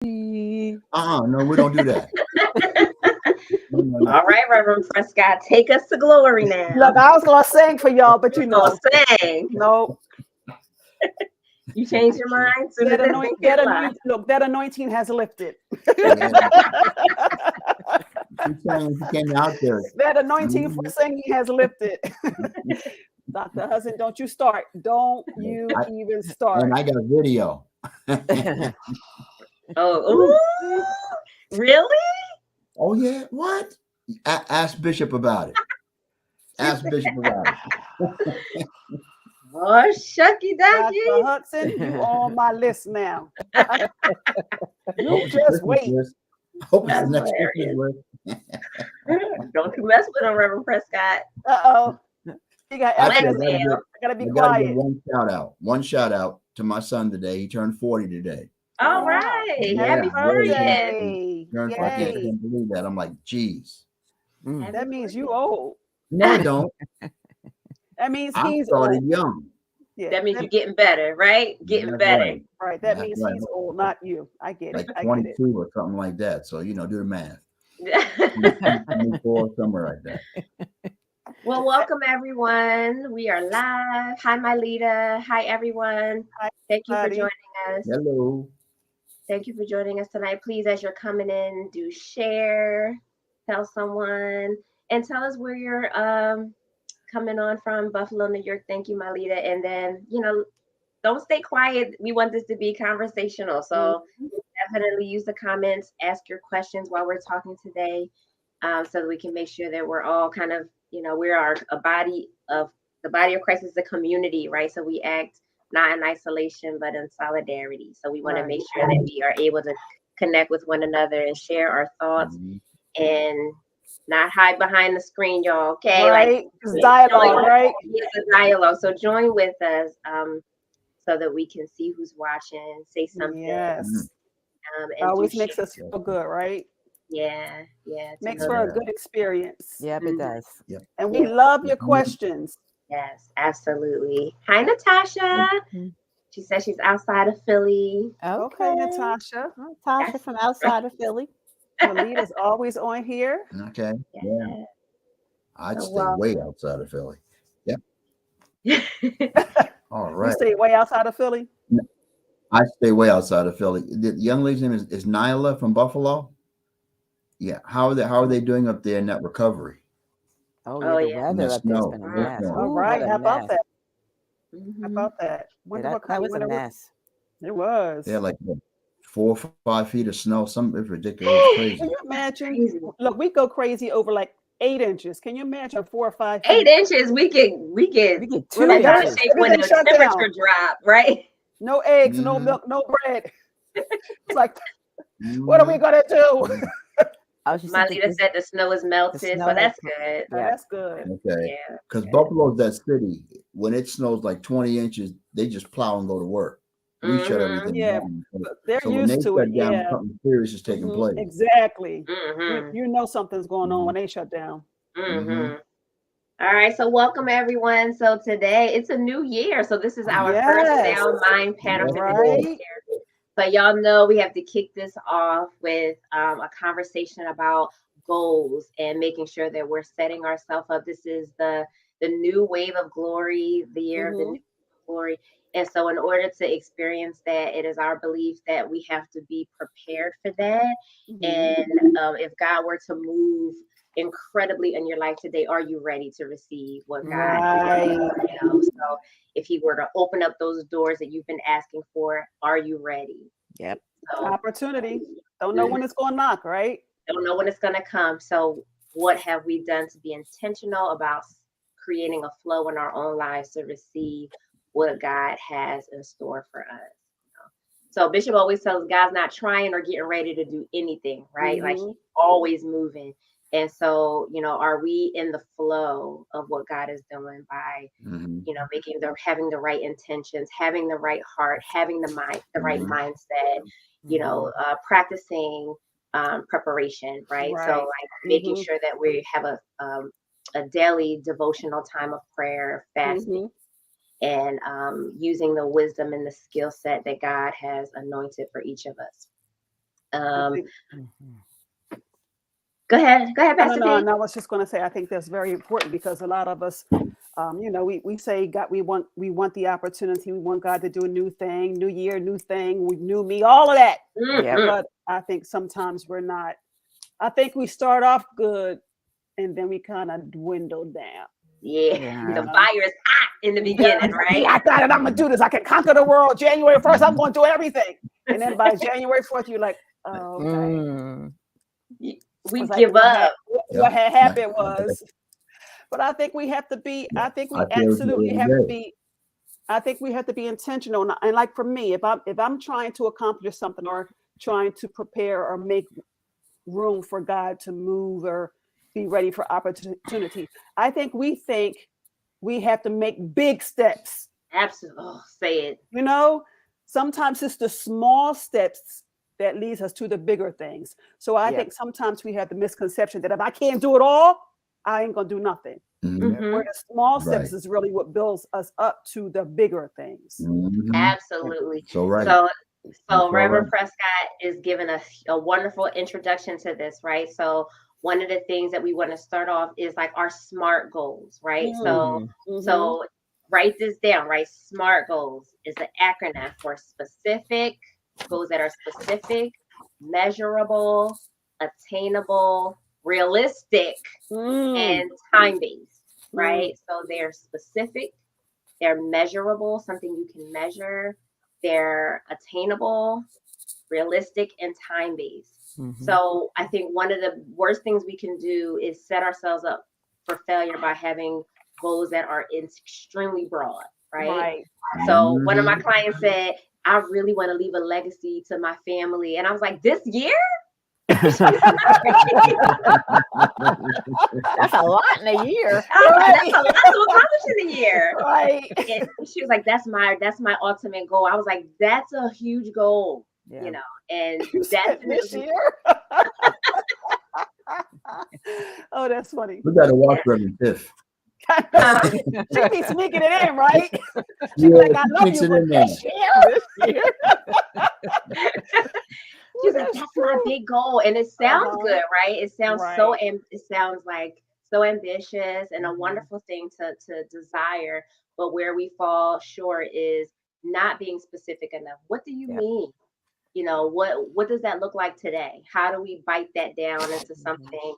No, we don't do that. No. All right, Reverend Prescott, take us to glory now. Look, I was gonna sing for y'all, but you know, Sing. no. You changed your mind. That anointing has lifted. She came out there. That anointing for singing has lifted. Dr. Hudson, don't you start. Don't you even start. And I got a video. Oh, really? Oh, yeah. What? Ask Bishop about it. Ask Bishop about it. Oh, shucky ducky. Dr. Hudson, you on my list now. You just wait. Hope it's the next Christmas list. Don't you mess with him, Reverend Prescott. Uh-oh. You got I gotta be quiet. One shout out to my son today. He turned 40 today. All right. Happy birthday. Turned 40. I can't believe that. I'm like, geez. That means you old. No, I don't. That means I he's started old. young. Yeah, that means you're getting better, right? Getting better. Right. That means he's old, not you. I get it. Like 22 or something like that. So, do the math. 24, somewhere like that. Well, welcome everyone. We are live. Hi, Mylita. Hi, everyone. Hi, thank you for joining us. Hello. Thank you for joining us tonight. Please, as you're coming in, do share, tell someone, and tell us where you're coming on from. Buffalo, New York. Thank you, Mylita. And then, don't stay quiet. We want this to be conversational. So definitely use the comments, ask your questions while we're talking today, so that we can make sure that we're all kind of, we are the body of Christ is a community, right? So we act not in isolation, but in solidarity. So we want to make sure that we are able to connect with one another and share our thoughts and not hide behind the screen, y'all. Okay, right? It's dialogue, right? It's a dialogue. So join with us, so that we can see who's watching. Say something. Yes. And always makes us feel good, right? Yeah. Makes for a good experience. Yep, it does. Yep. And we love your questions. Yes, absolutely. Hi, Natasha. She says she's outside of Philly. Okay, Natasha. Natasha from outside of Philly. Melita's always on here. Okay. Yeah. I'd stay way outside of Philly. Yep. All right. You stay way outside of Philly? No, I stay way outside of Philly. The young lady's name is Nyla from Buffalo. Yeah. How are they doing up there in that recovery? The weather up there's been a mess. All right. How about that? How about that? That was a mess. It was. They're like 4 or 5 feet of snow. It's ridiculous. It's crazy. Can you imagine? Look, we go crazy over like 8 inches. Can you imagine 4 or 5 feet? 8 inches. We get 2 like out of shape when the temperature drop, right? No eggs, no milk, no bread. It's like, what are we gonna do? Mylita said the snow is melted, so that's good. That's good. Okay. Because Buffalo's that city. When it snows like 20 inches, they just plow and go to work. We shut everything down. They're used to it. Something serious is taking place. Exactly. You know something's going on when they shut down. All right, so welcome everyone. So today it's a new year, so this is our first SoundMind Panel for the year. But y'all know we have to kick this off with a conversation about goals and making sure that we're setting ourselves up. This is the new wave of glory, the year of the new glory. And so in order to experience that, it is our belief that we have to be prepared for that. And if God were to move incredibly in your life today, are you ready to receive what God So if he were to open up those doors that you've been asking for, are you ready? Yep. So, opportunity. Don't know when it's going to knock, right? Don't know when it's going to come. So what have we done to be intentional about creating a flow in our own lives to receive what God has in store for us? So Bishop always tells God's not trying or getting ready to do anything, right? Like he's always moving. And so, are we in the flow of what God is doing by, having the right intentions, having the right heart, having the right mindset, practicing preparation, right? So like making sure that we have a daily devotional time of prayer, fasting, and using the wisdom and the skill set that God has anointed for each of us. Go ahead, Pastor No, P. I was just going to say, I think that's very important because a lot of us, we say God, we want the opportunity, we want God to do a new thing, new year, new thing, new me, all of that. Mm-hmm. But I think sometimes we're not. I think we start off good, and then we kind of dwindle down. Yeah, the fire is hot in the beginning, right? I got it. I'm gonna do this. I can conquer the world. January 1st, I'm going to do everything. And then by January 4th, you're like, oh, okay. We give up. What had happened was, but I think we have to be. I think we absolutely have to be. I think we have to be intentional. And like for me, if I'm trying to accomplish something or trying to prepare or make room for God to move or be ready for opportunity, I think we have to make big steps. Absolutely. Oh, say it. Sometimes it's the small steps that leads us to the bigger things. So I think sometimes we have the misconception that if I can't do it all, I ain't gonna do nothing. Mm-hmm. Where the small steps is really what builds us up to the bigger things. Mm-hmm. Absolutely. So right. So Reverend Prescott is giving us a wonderful introduction to this, right? So one of the things that we want to start off is like our SMART goals, right? So write this down, right? SMART goals is an acronym for specific, goals that are specific, measurable, attainable, realistic, and time-based, right? So they're specific, they're measurable, something you can measure, they're attainable, realistic, and time-based. So I think one of the worst things we can do is set ourselves up for failure by having goals that are extremely broad, right? So one of my clients said, I really want to leave a legacy to my family. And I was like, this year? That's a lot in a year. That's a lot to accomplish in a year. Right. And she was like, that's my ultimate goal. I was like, that's a huge goal, and this year. Oh, that's funny. We got to watch Reverend Tiff. She be sneaking it in, right? She's like, I love you, but this year. She's like, that's my big goal. And it sounds good, right? It sounds it sounds like so ambitious and a wonderful thing to desire. But where we fall short is not being specific enough. What do you mean? What does that look like today? How do we bite that down into something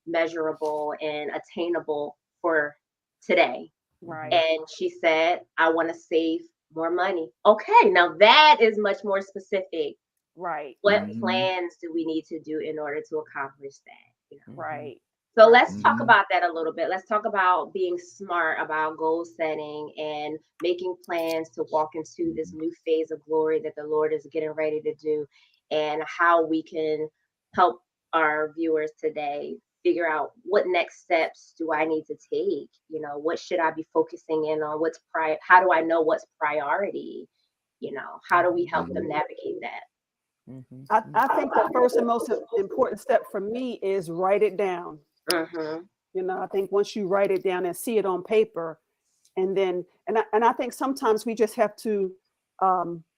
measurable and attainable for today? Right. And she said, I want to save more money. Okay, now that is much more specific. Right. What plans do we need to do in order to accomplish that? Right. So let's talk about that a little bit. Let's talk about being smart about goal setting and making plans to walk into this new phase of glory that the Lord is getting ready to do, and how we can help our viewers today figure out what next steps do I need to take? What should I be focusing in on? How do I know what's priority? How do we help them navigate that? I think the first and most important step for me is write it down. I think once you write it down and see it on paper, and then I think sometimes we just have to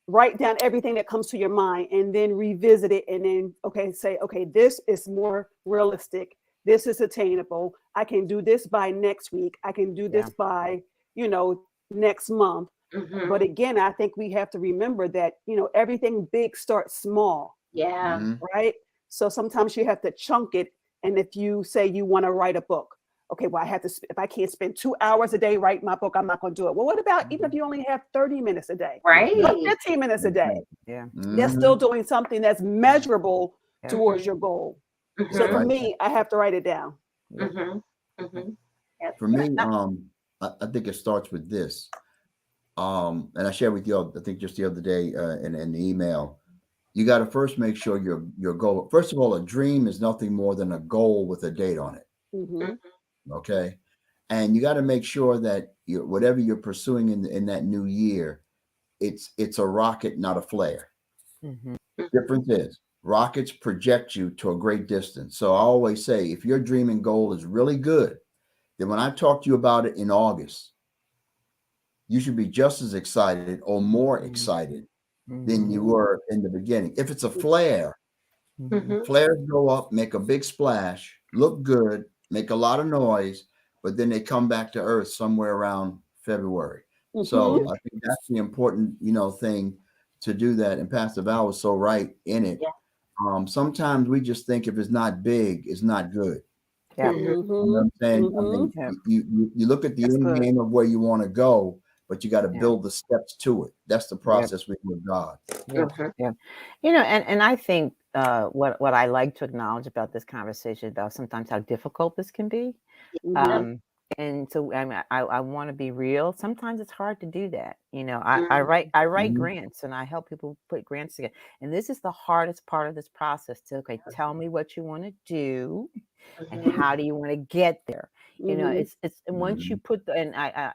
write down everything that comes to your mind and then revisit it and then say, this is more realistic. This is attainable. I can do this by next week. I can do this by, next month. But again, I think we have to remember that, everything big starts small. Yeah. Right. So sometimes you have to chunk it. And if you say you want to write a book, okay, well, if I can't spend 2 hours a day writing my book, I'm not going to do it. Well, what about even if you only have 30 minutes a day? Right. Or 15 minutes a day. Yeah. They're still doing something that's measurable towards your goal. So for me, I have to write it down. For me, I think it starts with this. And I shared with you, I think just the other day in the email, you got to first make sure your goal. First of all, a dream is nothing more than a goal with a date on it. Okay. And you got to make sure that whatever you're pursuing in that new year, it's a rocket, not a flare. Difference is rockets project you to a great distance. So I always say, if your dream and goal is really good, then when I talk to you about it in August, you should be just as excited or more excited than you were in the beginning. If it's a flare, Mhm. Flares go up, make a big splash, look good, make a lot of noise, but then they come back to Earth somewhere around February. So I think that's the important, thing to do that. And Pastor Val was so right in it. Yeah. Sometimes we just think if it's not big, it's not good. Yeah. Mhm. You know what I'm saying? I mean, Yeah. you look at the That's end good. game of where you want to go, but you got to Yeah. build the steps to it. That's the process with God. Yeah. Mhm. Yeah. And I think what I like to acknowledge about this conversation about sometimes how difficult this can be. Mhm. And so I mean, I want to be real. Sometimes it's hard to do that. I Mhm. write Mhm. grants and I help people put grants together. And this is the hardest part of this process to tell me what you want to do and Mhm. how do you want to get there. Mhm. It's and once you put the and I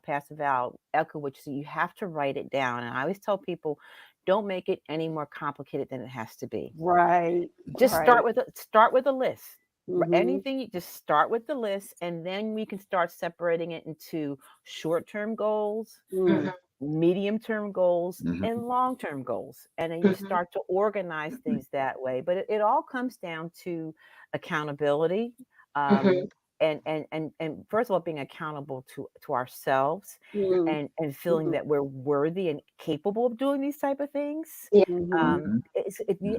Pastor Val echo what you say, you have to write it down. And I always tell people, don't make it any more complicated than it has to be. Right. Just Right. start with a list. Mhm. Anything, you just start with the list, and then we can start separating it into short-term goals, Mm. medium-term goals, Mhm. and long-term goals. And then you Mhm. start to organize things that way. But it all comes down to accountability. Mhm. And first of all, being accountable to ourselves Mm. and feeling that we're worthy and capable of doing these type of things. Yeah. Mhm.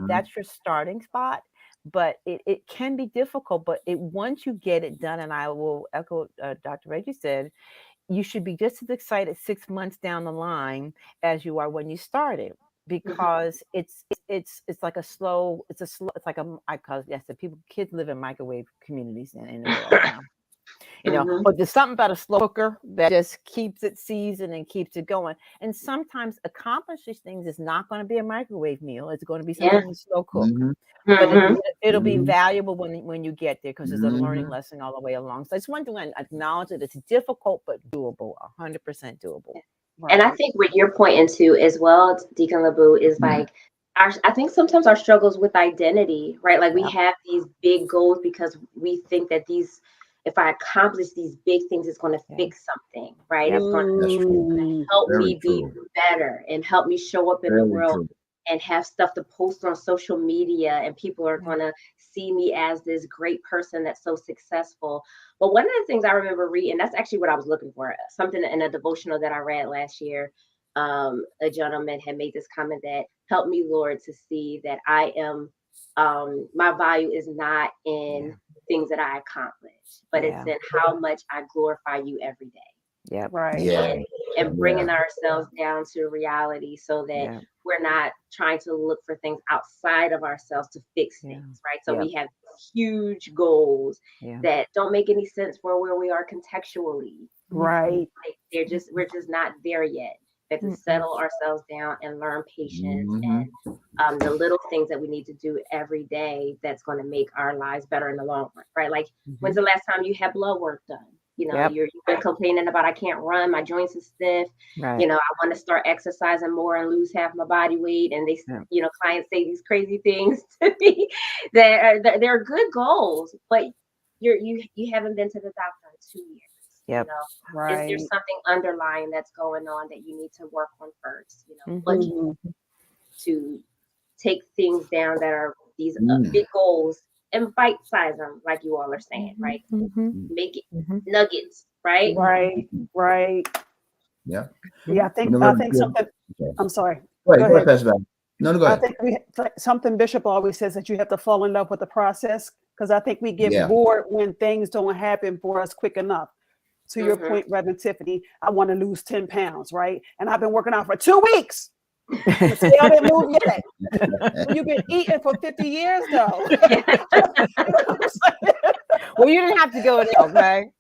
That's your starting spot, but it can be difficult. But once you get it done, and I will echo Dr. Reggie said, you should be just as excited 6 months down the line as you are when you started, because it's like a slow, it's like I call it, yes, the kids live in microwave communities in the world now. Mhm. But there's something about a slow cooker that just keeps it seasoned and keeps it going. And sometimes accomplish these things is not going to be a microwave meal. It's going to be Yeah. something you slow cook. Mhm. But Mhm. it'll be Mhm. valuable when you get there, because there's a learning Mhm. lesson all the way along. So I just want to acknowledge that it's difficult but doable, 100% doable. And I Right. think what you're pointing to as well, Deacon Labu, is like I think sometimes our struggles with identity, right? Like we Yep. have these big goals because we think that if I accomplish these big things, it's going to Yeah. fix something, right? Yep. It's going That's true. to help Very me be true. better and help me show up in the Very world true. and have stuff to post on social media, and people are Yeah. going to see me as this great person that's so successful. But one of the things I remember reading, that's actually what I was looking for, something in a devotional that I read last year. A gentleman had made this comment that helped me, Lord, to see that I am, my value is not in things that I accomplish, but it's in how much I glorify you every day. Yep. Right. Yeah. And bringing ourselves down to reality so that we're not trying to look for things outside of ourselves to fix things, right? So we have huge goals that don't make any sense for where we are contextually. Right. Like we're just not there yet. We have to settle ourselves down and learn patience and the little things that we need to do every day that's going to make our lives better in the long run, right? Like, when's the last time you had blood work done? You've been complaining about I can't run, my joints are stiff. Right. I want to start exercising more and lose half my body weight. And they, clients say these crazy things to me that they're good goals, but you haven't been to the doctor in 2 years. Yep. Right. Is there something underlying that's going on that you need to work on first? But to take things down that are these big goals and bite size them, like you all are saying, right? Make it nuggets, right? Right. Right. Yeah. Yeah. I think something. I'm sorry. Go ahead, Pastor Val. No, go ahead. I think something Bishop always says, that you have to fall in love with the process, because I think we get bored when things don't happen for us quick enough. To your point, Reverend Tiffany, I want to lose 10 pounds, right? And I've been working out for 2 weeks. Still didn't move yet. Well, you've been eating for 50 years, though. Well, you didn't have to go there, okay?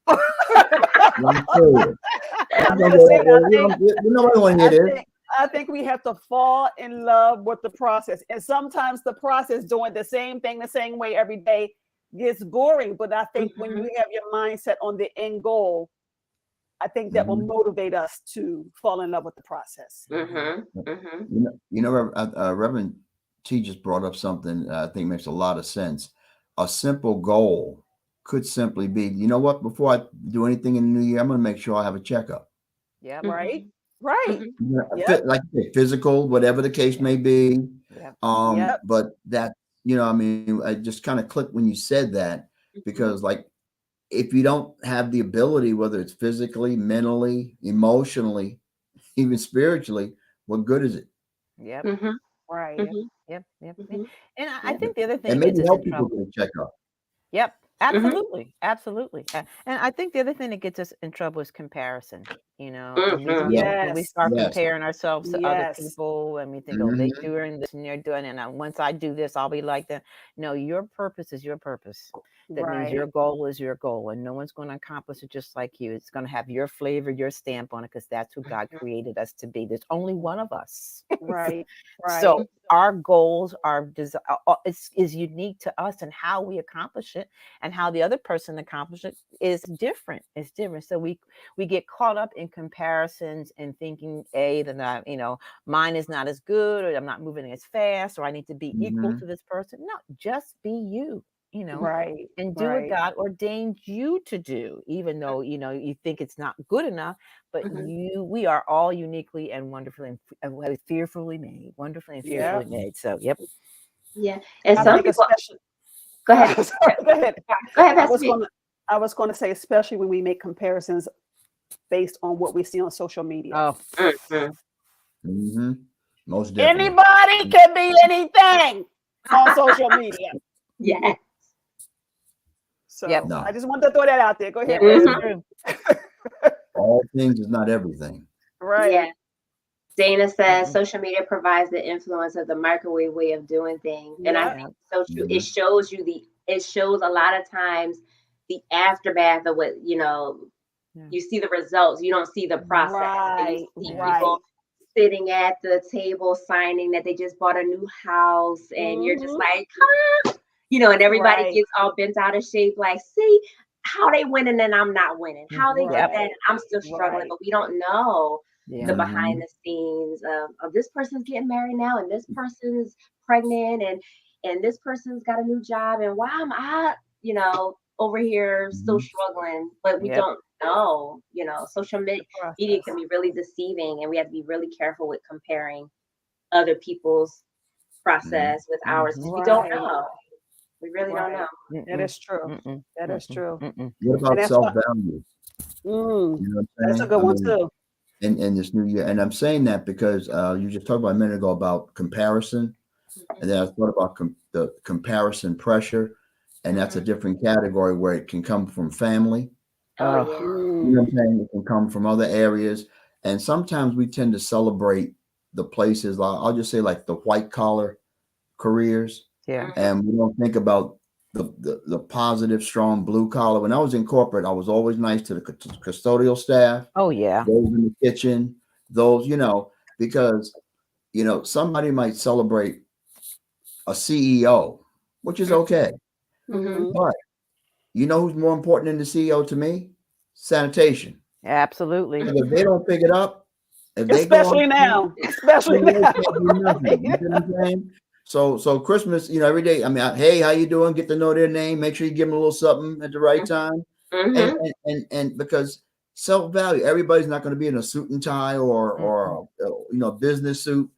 I think we have to fall in love with the process. And sometimes the process, doing the same thing the same way every day, gets boring. But I think when you have your mindset on the end goal, I think that will motivate us to fall in love with the process. Reverend T just brought up something I think makes a lot of sense. A simple goal could simply be, you know what, before I do anything in the new year, I'm going to make sure I have a checkup. Yeah. Right. Right. Like physical, whatever the case may be. But that's I mean, I just kind of clicked when you said that, because like, if you don't have the ability, whether it's physically, mentally, emotionally, even spiritually, what good is it? Yep. Mhm. Right. Mhm. Yep. Mhm. And I Yeah. think the other thing And that gets maybe us in help people trouble. get a checkup. Yep, Mhm. absolutely. And I think the other thing that gets us in trouble is comparison. And we Mhm. Yes, when we Yes. start yes. comparing ourselves to other Yes. people, and we think, oh, they Hmm. doing this and they're doing it, and once I do this, I'll be like them. No, your purpose is your purpose. That means your Right. goal is your goal, and no one's going to accomplish it just like you. It's going to have your flavor, your stamp on it, because that's who God created us to be. There's only one of us. Right. Right. So our goals is unique to us, and how we accomplish it and how the other person accomplishes it is different. It's different. So we get caught up in comparisons and thinking that mine is not as good, or I'm not moving as fast, or I need to be equal Hmm. to this person. No, just be you. Right. And do what Right. God ordained you to do, even though you think it's not good enough. But Mhm. we are all uniquely and wonderfully and fearfully made, wonderfully and Yeah. fearfully made. So, yep. Yeah. And I some think people especially. go ahead. Sorry, go ahead. Go ahead, I Pastor was B. going to. I was going to say, especially when we make comparisons based on what we see on social media. Oh, Mhm. Hmm. Most definitely. Anybody can be anything on social media. Yeah. yep, So I No, just wanted to throw that out there. Go ahead, yep. That's Rev. Mhm. true. all things is not everything. Yeah. Right. Dana says Mhm. social media provides the influence of the microwave way of doing things. And I Yep. think Yep. it's so true. Hmm. It shows a lot of times the aftermath of what, Yeah. you see the results, you don't see the process. And you Right. see Yeah. Right. people sitting at the table signing that they just bought a new house, and you're just Hmm. like, and everybody Right. gets all bent out of shape, like, see how they winning and I'm not winning, how they did Yep. that Right. and I'm still struggling, Right. but we don't know Yeah. the Hmm. behind the scenes of this person's getting married now, and this person's pregnant, and this person's got a new job, and why am I, over here still Hmm. struggling, but we Yep. don't know. Social The media process. can be really deceiving, and we have to be really careful with comparing other people's Hmm. process with ours, Mhm. because we don't Right. know. We really don't know. Right. That Mm-mm. is true. Mm-mm. That is Mm-mm. true. Mm-mm. What And about that's why. self-value? Mm, You know what I'm that's a saying? good I one mean, too. in this new year, and I'm saying that because you just talked about a minute ago about comparison, and then I thought about the comparison pressure, and that's a Mhm. different category where it can come from family. Oh Oh, yeah. You know Mm, what I'm saying? It can come from other areas, and sometimes we tend to celebrate the places. I'll just say like the white collar careers, yeah. Mhm. and we don't think about the positive, strong blue collar. When I was in corporate, I was always nice to the custodial staff, Oh, yeah. those in the kitchen, those, because somebody might celebrate a CEO, which is okay, Mhm. hmm but you know who's more important than the CEO to me? Sanitation. Absolutely. Because if they don't pick it up, if they go on, Especially now. Especially CEO now. can't do nothing. You Right. see what I'm saying? So Christmas, every day. I mean, hey, how you doing? Get to know their name. Make sure you give them a little something at the right time, and Mhm. and because self value, everybody's not going to be in a suit and tie or business suit.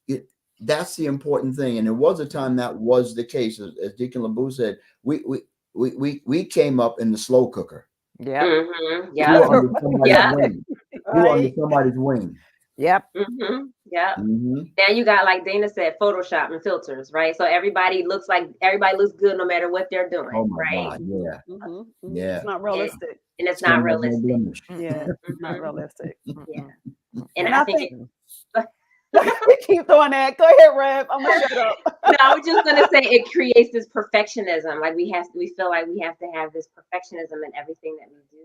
It, that's the important thing. And there was a time that was the case, as Deacon LeBou said. We came up in the slow cooker. Yep. Mhm. We were Yep. under somebody's Yep. wing. We were under Right. somebody's wing. Yep. Mhm. Yep. Hmm. Now you got, like Dana said, Photoshop and filters, right? So everybody looks good no matter what they're doing, Oh my right? God. hmm Yeah. hmm It's Yeah. not And, realistic. and it's not Skin like no realistic. blemish. Yeah. Mm-mm. Not Mhm. realistic. Yeah. Mm-mm. And And I I think think Mm-mm. we keep doing that. Go ahead, Rev. I'm gonna shut up. no, I was just gonna say it creates this perfectionism. Like we feel like we have to have this perfectionism in everything that we do.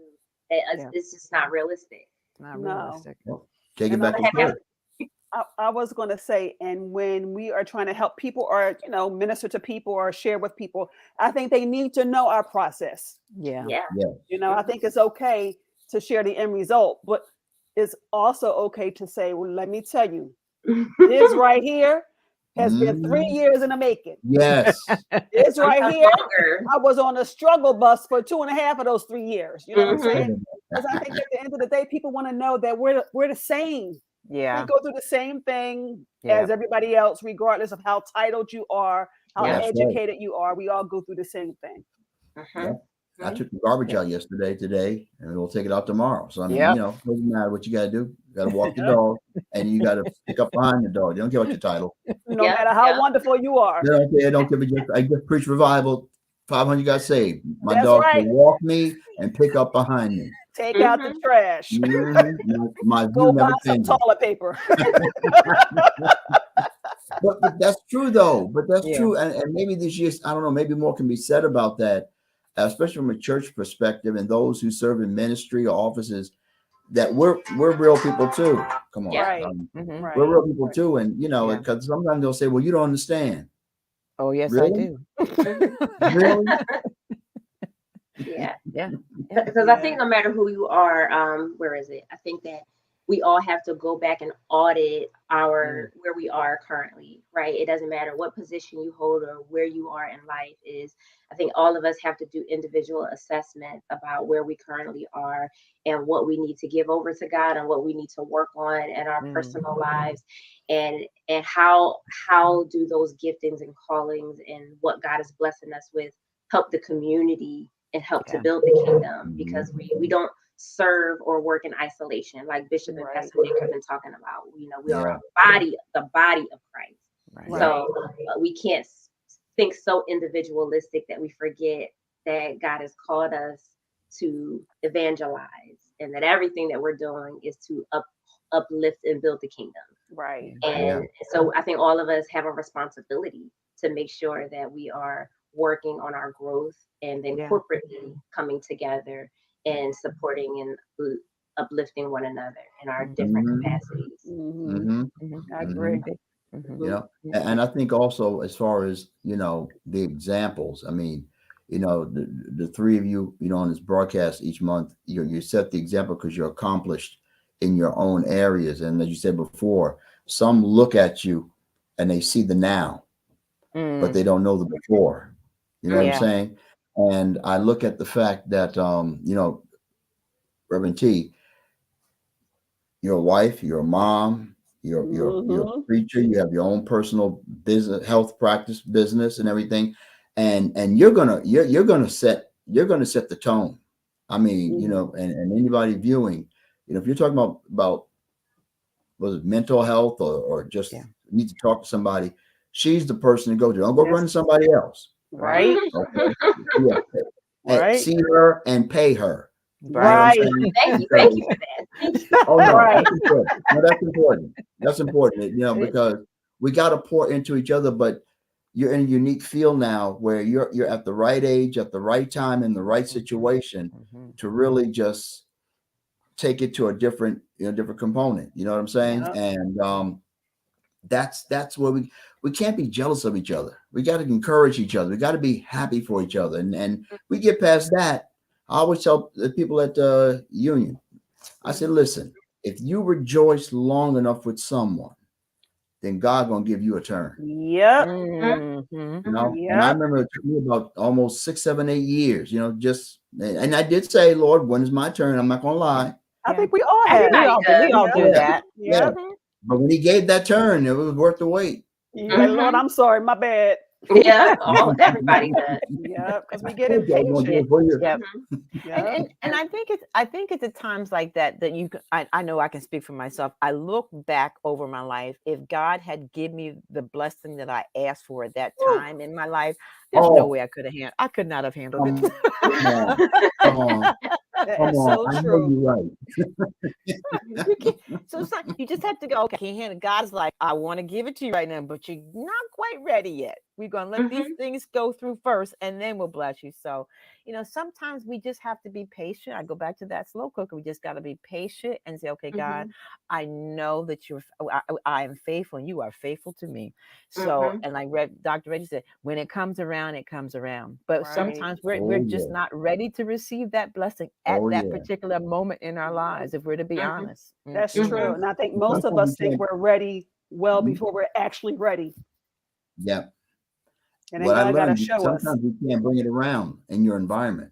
Yeah. It's just not realistic. It's not No. realistic. Well, take it And I back Go to ahead, church. Pastor. I was going to say, and when we are trying to help people or, minister to people or share with people, I think they need to know our process. Yeah. Yeah. Yeah. I Mhm. think it's okay to share the end result, but it's also okay to say, well, let me tell you, this right here has been 3 years in the making. Yes. This right Sometimes here, longer. I was on a struggle bus for 2.5 of those 3 years. You know what I'm Mhm. saying? Because I think at the end of the day, people want to know that we're the same. We Yeah. go through the same thing Yeah. as everybody else, regardless of how titled you are, how Yeah. educated you are. We all go through the same thing. Yeah. I took the garbage out today, and we'll take it out tomorrow. So I mean, Yep. doesn't matter what you got to do. You got to walk the dog, and you got to pick up behind the dog. You don't care what your title. No matter how wonderful you are. They don't care. I just preach revival. 500 got saved. My That's dog right. will walk me and pick up behind me. Take out the trash. My Go view buy never some changes. toilet paper. But that's true though. But that's Yeah. true. And maybe this year, I don't know, maybe more can be said about that, especially from a church perspective and those who serve in ministry or offices, that we're real people too. Come on. Right. Mhm. We're real people too. And Yeah. because sometimes they'll say, well, you don't understand. Oh, yes, Really? I do. Really? Yeah. Yeah. Because I think no matter who you are, where is it? I think that we all have to go back and audit where we are currently, right? It doesn't matter what position you hold or where you are in life is. I think all of us have to do individual assessments about where we currently are and what we need to give over to God and what we need to work on in our personal lives, and how do those giftings and callings and what God is blessing us with help the community and help to build the kingdom, because we don't serve or work in isolation, like Bishop and Pastor Nick have been talking about. We are the body of Christ. Right. So we can't think so individualistic that we forget that God has called us to evangelize, and that everything that we're doing is to uplift and build the kingdom. Right. And so I think all of us have a responsibility to make sure that we are working on our growth, and then corporately coming together and supporting and uplifting one another in our different capacities. I agree. Yeah. And I think also, as far as, the examples, I mean, the three of you, on this broadcast each month, you set the example because you're accomplished in your own areas. And as you said before, some look at you and they see the now, but they don't know the before. You know what I'm saying? And I look at the fact that, Reverend T, you're a wife, you're a mom, you're a preacher, you have your own personal business, health practice business and everything. And you're gonna set the tone. I mean, and anybody viewing, if you're talking about was it mental health or just need to talk to somebody, she's the person to go to. Don't go run to somebody else. Right. Okay. Right. See her and pay her. Right. Thank you for that. Oh no, Right. that's important. No, that's important. That's important. Because we got to pour into each other, but you're in a unique field now where you're at the right age, at the right time, in the right situation to really just take it to a different component. You know what I'm saying? And that's where we can't be jealous of each other. We got to encourage each other. We got to be happy for each other. And we get past that. I always tell the people at the union, I said, listen, if you rejoice long enough with someone, then God gonna give you a turn. Yep. And I remember it took me about almost 6, 7, 8 years, and I did say, Lord, when is my turn? I'm not gonna lie. I think we all have. We all do that. Yeah. But when he gave that turn, it was worth the wait. Like, Lord, I'm sorry, my bad. Yeah, everybody does. Yeah, because we get impatient. And I think it's at times like that you I know I can speak for myself. I look back over my life. If God had given me the blessing that I asked for at that time in my life, there's no way I could not have handled it. Come on. So I true. know you're right. So it's like you just have to go, okay, I can't handle it. God's like, I want to give it to you right now, but you're not quite ready yet. We're gonna let these things go through first, and then we'll bless you. So, sometimes we just have to be patient. I go back to that slow cooker. We just got to be patient and say, okay, God, I know that I am faithful, and you are faithful to me. So, and like Dr. Reggie said, when it comes around, it comes around. But sometimes we're just not ready to receive that blessing at that particular moment in our lives, if we're to be honest. That's true. And I think most of us think we're ready well before we're actually ready. Yeah. And what I God learned, show sometimes us. you can't bring it around in your environment.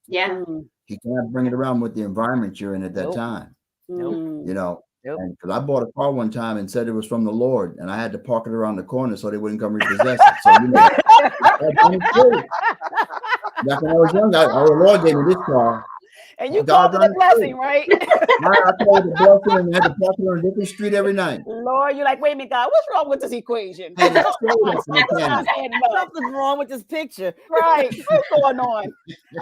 Yeah. You can't bring it around with the environment you're in at that time. And because I bought a car one time and said it was from the Lord, and I had to park it around the corner so they wouldn't come repossess it. So Back when I was young, our Lord gave me this car. And you called it a blessing, right? I called it a blessing and had to park it on a different street every night. Lord, you're like, wait a minute, God, what's wrong with this equation? And it's so Something's wrong with this picture. Right. What's going on?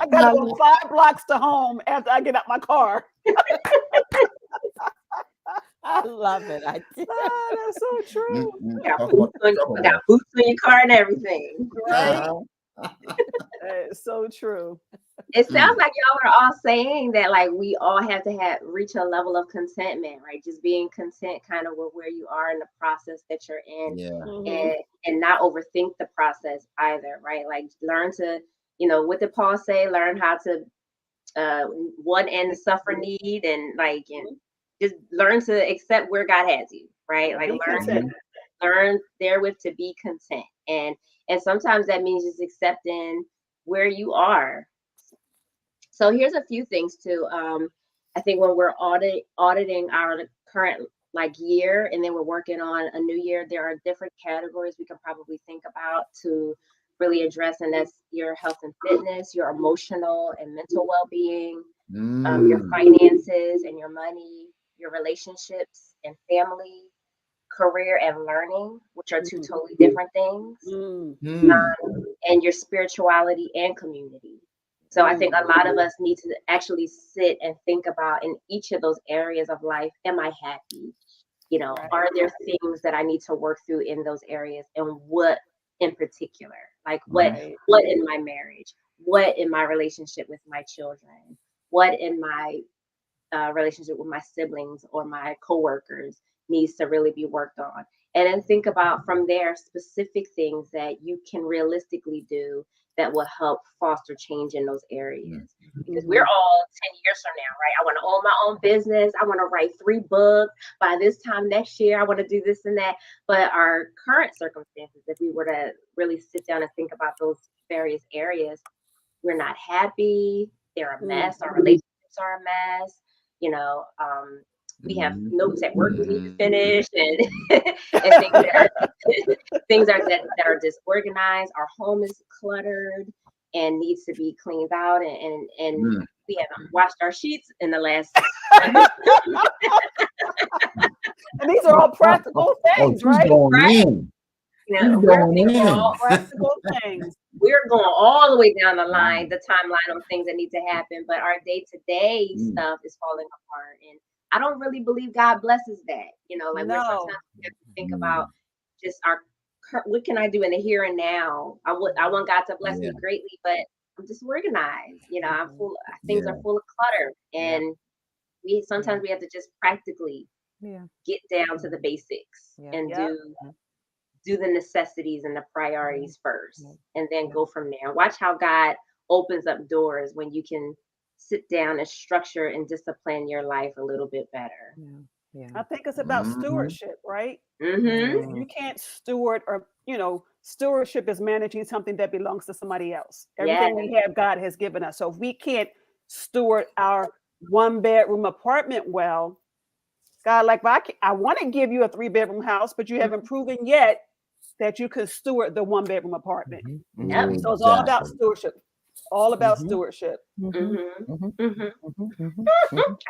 I got to go 5 blocks to home after I get out my car. I love it. That's so true. Got boots on your car and everything. Right? It's so true. It sounds like y'all are all saying that like we all have to reach a level of contentment, right? Just being content kind of with where you are in the process that you're in, and not overthink the process either, right? Like learn to, what did Paul say? Learn how to one end suffer need, and just learn to accept where God has you, right? Like learn therewith to be content, and sometimes that means just accepting where you are. So here's a few things too. I think when we're auditing our current year, and then we're working on a new year, there are different categories we can probably think about to really address, and that's your health and fitness, your emotional and mental well-being, your finances and your money, your relationships and family, career and learning, which are two totally different things, and your spirituality and community. So I think a lot of us need to actually sit and think about, in each of those areas of life, am I happy? Are there things that I need to work through in those areas, and what in particular? Like what in my marriage? What in my relationship with my children? What in my relationship with my siblings or my coworkers needs to really be worked on? And then think about from there specific things that you can realistically do that will help foster change in those areas. Because we're all 10 years from now, right? I want to own my own business. I want to write 3 books by this time next year. I want to do this and that. But our current circumstances, if we were to really sit down and think about those various areas, we're not happy. They're a mess. Our relationships are a mess. We have notes at work we need to finish, and things that are disorganized. Our home is cluttered and needs to be cleaned out, and we haven't washed our sheets in the last. And these are all practical things, right? Practical things. We're going all the way down the line, the timeline of things that need to happen, but our day-to-day stuff is falling apart, and I don't really believe God blesses that. Sometimes we have to think about just what can I do in the here and now? I want God to bless me greatly, but I'm disorganized. Things are full of clutter, and sometimes we have to just practically get down to the basics and do the necessities and the priorities first, and then go from there. Watch how God opens up doors when you can sit down and structure and discipline your life a little bit better. I think it's about stewardship, right? You can't steward, or stewardship is managing something that belongs to somebody else. Everything we have, God has given us. So if we can't steward our 1-bedroom apartment well, God, I want to give you a 3-bedroom house, but you haven't proven yet that you can steward the 1-bedroom apartment. So it's all about stewardship. All about stewardship. I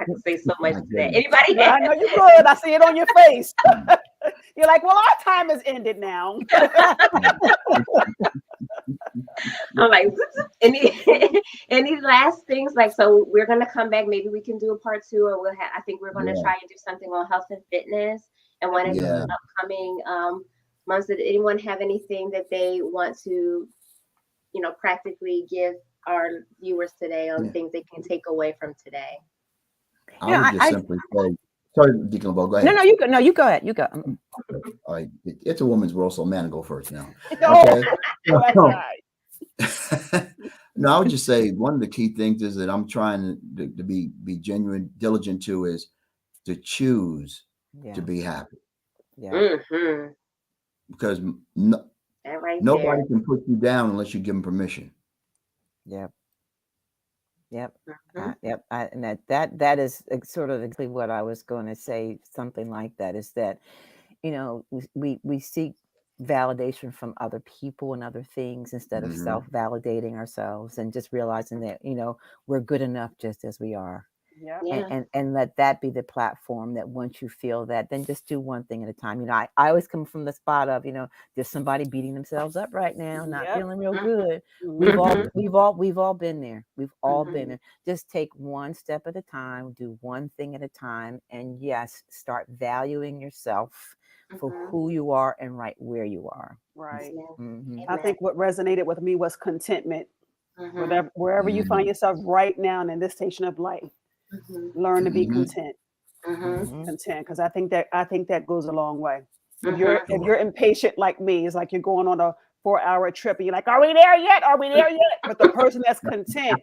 can say so much to that. Anybody? I know you could. I see it on your face. You're like, well, our time has ended now. I'm like, any last things? So we're gonna come back. Maybe we can do a part 2, or I think we're gonna try and do something on health and fitness. And one of the upcoming months, did anyone have anything that they want to, practically give our viewers today on things they can take away from today? I would just simply say, sorry, Deacon Bo, go ahead. No, you go. No, you go ahead. You go. All right, it's a woman's world, so man, go first now. Okay. No, I would just say one of the key things is that I'm trying to be genuine, diligent to, is to choose to be happy. Because nobody can put you down unless you give them permission. Yep. And that is sort of exactly what I was going to say. Something like that is that, we seek validation from other people and other things instead of self-validating ourselves, and just realizing that, we're good enough just as we are. And let that be the platform that once you feel that, then just do one thing at a time. I always come from the spot of, there's somebody beating themselves up right now, not feeling real good. We've all been there. We've all been there. Just take one step at a time, do one thing at a time, and yes, start valuing yourself for who you are and right where you are. Right. I think what resonated with me was contentment. Wherever you find yourself right now in this station of life, learn to be content. Content, because I think that goes a long way. If you're impatient like me, it's like you're going on a 4-hour trip and you're like, are we there yet? Are we there yet? But the person that's content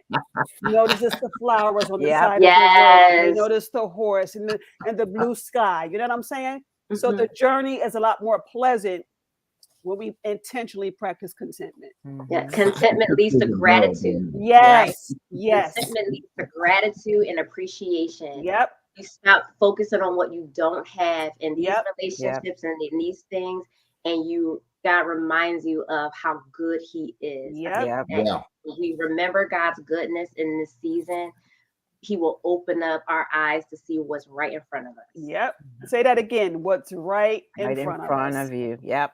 notices the flowers on the side of the road. They notice the horse and the blue sky. You know what I'm saying? So the journey is a lot more pleasant when we intentionally practice contentment. Yeah, contentment leads to gratitude. Yes, yes. Contentment leads to gratitude and appreciation. Yep. You stop focusing on what you don't have in these relationships and in these things, and God reminds you of how good He is. We remember God's goodness in this season. He will open up our eyes to see what's right in front of us. Yep. Say that again. What's right in front of you. Yep.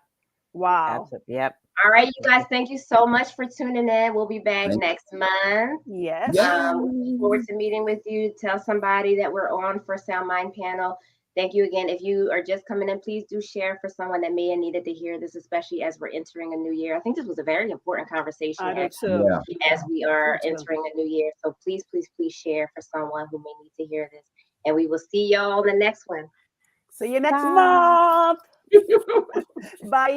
Wow. Absolutely. Yep. All right, you guys, thank you so much for tuning in. We'll be back next month. Yes. Looking forward to meeting with you. Tell somebody that we're on for SoundMind Panel. Thank you again. If you are just coming in, please do share for someone that may have needed to hear this, especially as we're entering a new year. I think this was a very important conversation as we are entering a new year. So please, please, please share for someone who may need to hear this. And we will see y'all in the next one. See you next month. Bye.